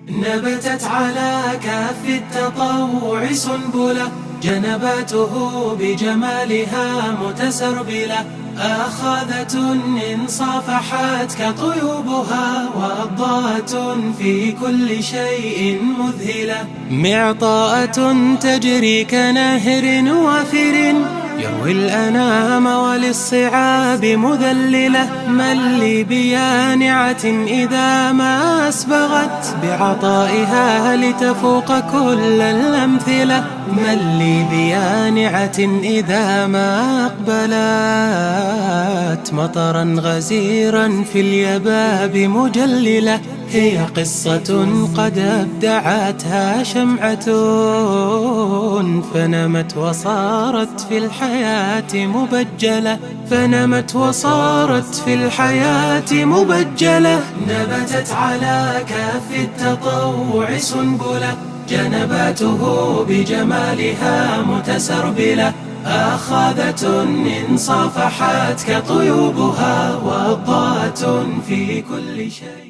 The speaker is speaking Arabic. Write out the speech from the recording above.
نبتت على كف التطوع سنبلة، جنباته بجمالها متسربلة، آخاذة إن صافحت كطيوبها، وأضاءة في كل شيء مذهلة، معطاءة تجري كنهر وافر، يروي الأنام وللصعاب مذللة، من لي بيانعة إذا ما أسبغت بعطائها لتفوق كل الأمثلة، من لي بيانعة إذا ما أقبلت مطرا غزيرا في اليباب مجللة، هي قصة قد أبدعتها شمعة فنمت وصارت في الحياة مبجلة، فنمت وصارت في الحياة مبجلة. نبتت على كف التطوع سنبلة، جنباته بجمالها متسربلة، آخاذة إن صافحت كطيوبها، وأضاءة في كل شيء.